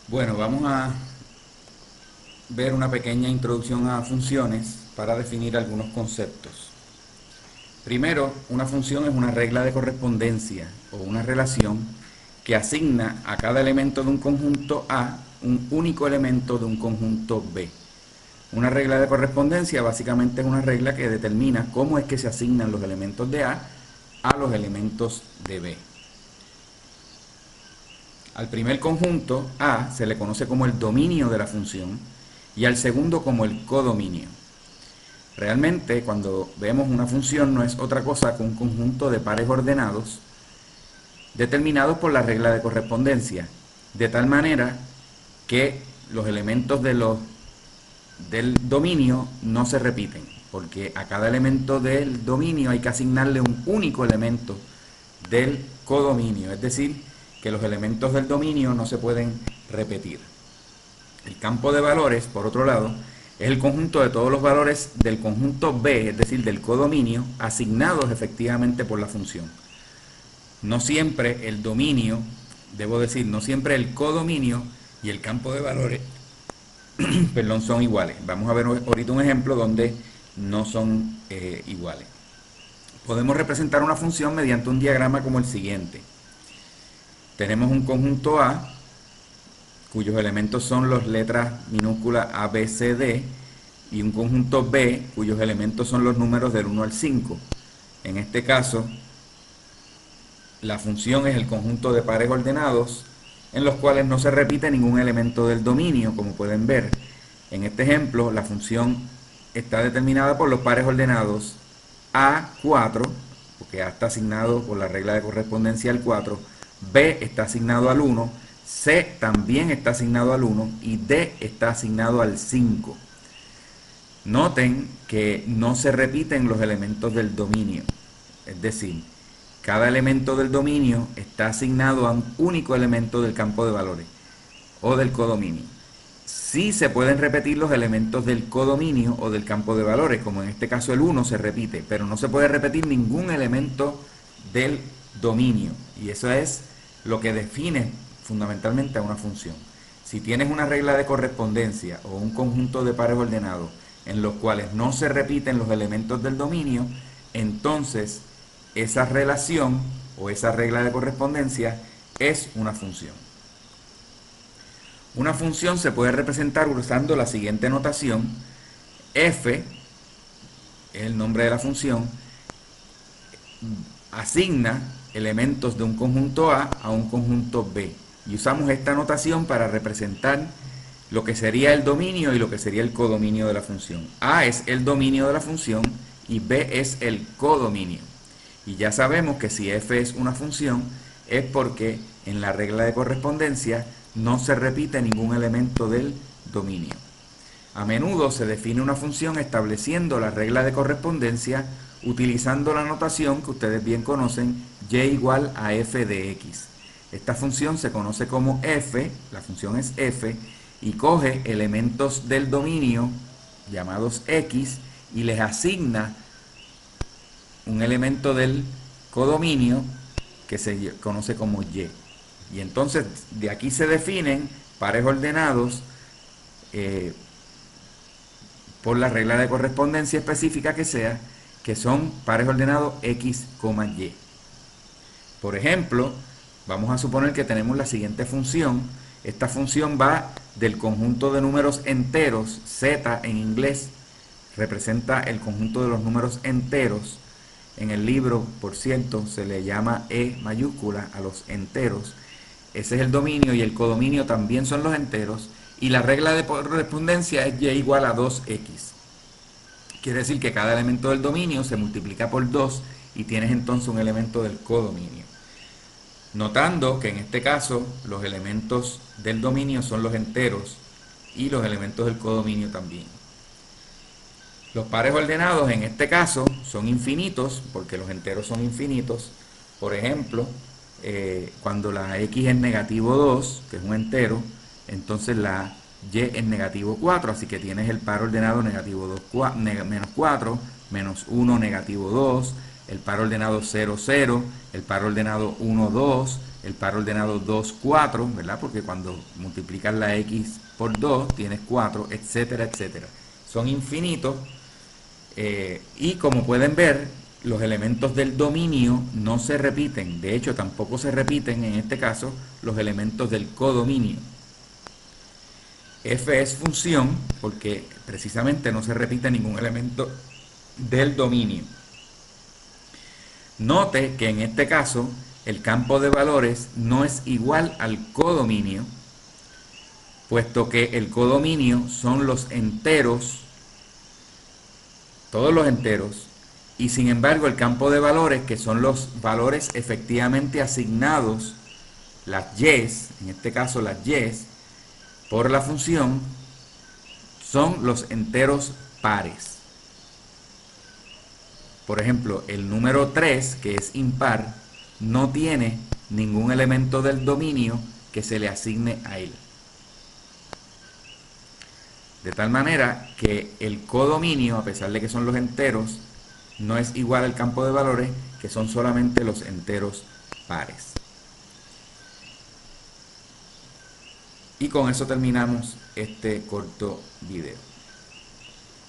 Bueno, vamos a ver una pequeña introducción a funciones para definir algunos conceptos. Primero, una función es una regla de correspondencia o una relación que asigna a cada elemento de un conjunto A un único elemento de un conjunto B. Una regla de correspondencia básicamente es una regla que determina cómo es que se asignan los elementos de A los elementos de B. Al primer conjunto, A, se le conoce como el dominio de la función y al segundo como el codominio. Realmente, cuando vemos una función no es otra cosa que un conjunto de pares ordenados determinados por la regla de correspondencia, de tal manera que los elementos del dominio no se repiten, porque a cada elemento del dominio hay que asignarle un único elemento del codominio, es decir, que los elementos del dominio no se pueden repetir. El campo de valores, por otro lado, es el conjunto de todos los valores del conjunto B, es decir, del codominio, asignados efectivamente por la función. No siempre el dominio, debo decir, no siempre el codominio y el campo de valores perdón, son iguales. Vamos a ver ahorita un ejemplo donde no son iguales. Podemos representar una función mediante un diagrama como el siguiente. Tenemos un conjunto A, cuyos elementos son las letras minúsculas A, B, C, D, y un conjunto B, cuyos elementos son los números del 1 al 5. En este caso, la función es el conjunto de pares ordenados en los cuales no se repite ningún elemento del dominio, como pueden ver. En este ejemplo, la función está determinada por los pares ordenados A4, porque A está asignado por la regla de correspondencia al 4, B está asignado al 1, C también está asignado al 1 y D está asignado al 5. Noten que no se repiten los elementos del dominio, es decir, cada elemento del dominio está asignado a un único elemento del campo de valores o del codominio. Sí se pueden repetir los elementos del codominio o del campo de valores, como en este caso el 1 se repite, pero no se puede repetir ningún elemento del dominio. Y eso es lo que define fundamentalmente a una función. Si tienes una regla de correspondencia o un conjunto de pares ordenados en los cuales no se repiten los elementos del dominio, entonces esa relación o esa regla de correspondencia es una función. Una función se puede representar usando la siguiente notación. F es el nombre de la función, asigna elementos de un conjunto A un conjunto B. Y usamos esta notación para representar lo que sería el dominio y lo que sería el codominio de la función. A es el dominio de la función y B es el codominio. Y ya sabemos que si f es una función es porque en la regla de correspondencia no se repite ningún elemento del dominio. A menudo se define una función estableciendo la regla de correspondencia utilizando la notación que ustedes bien conocen, y igual a f de x. Esta función se conoce como f, la función es f, y coge elementos del dominio llamados x y les asigna un elemento del codominio que se conoce como y. Y entonces de aquí se definen pares ordenados por la regla de correspondencia específica que sea, que son pares ordenados x, y. Por ejemplo, vamos a suponer que tenemos la siguiente función. Esta función va del conjunto de números enteros, z en inglés, representa el conjunto de los números enteros. En el libro, por cierto, se le llama E mayúscula a los enteros. Ese es el dominio y el codominio también son los enteros. Y la regla de correspondencia es y igual a 2x. Quiere decir que cada elemento del dominio se multiplica por 2 y tienes entonces un elemento del codominio. Notando que en este caso los elementos del dominio son los enteros y los elementos del codominio también. Los pares ordenados en este caso son infinitos porque los enteros son infinitos. Por ejemplo, cuando la x es negativo 2, que es un entero, entonces la y es negativo 4, así que tienes el par ordenado negativo 2, menos 4, menos 1, negativo 2, el par ordenado 0, 0, el par ordenado 1, 2, el par ordenado 2, 4, ¿verdad? Porque cuando multiplicas la x por 2 tienes 4, etcétera, etcétera. Son infinitos y como pueden ver, los elementos del dominio no se repiten. De hecho, tampoco se repiten en este caso los elementos del codominio. F es función porque precisamente no se repite ningún elemento del dominio. Note que en este caso el campo de valores no es igual al codominio, puesto que el codominio son los enteros, todos los enteros, y sin embargo el campo de valores, que son los valores efectivamente asignados, las y's, en este caso las y's, por la función, son los enteros pares. Por ejemplo, el número 3, que es impar, no tiene ningún elemento del dominio que se le asigne a él. De tal manera que el codominio, a pesar de que son los enteros, no es igual al campo de valores, que son solamente los enteros pares. Y con eso terminamos este corto video.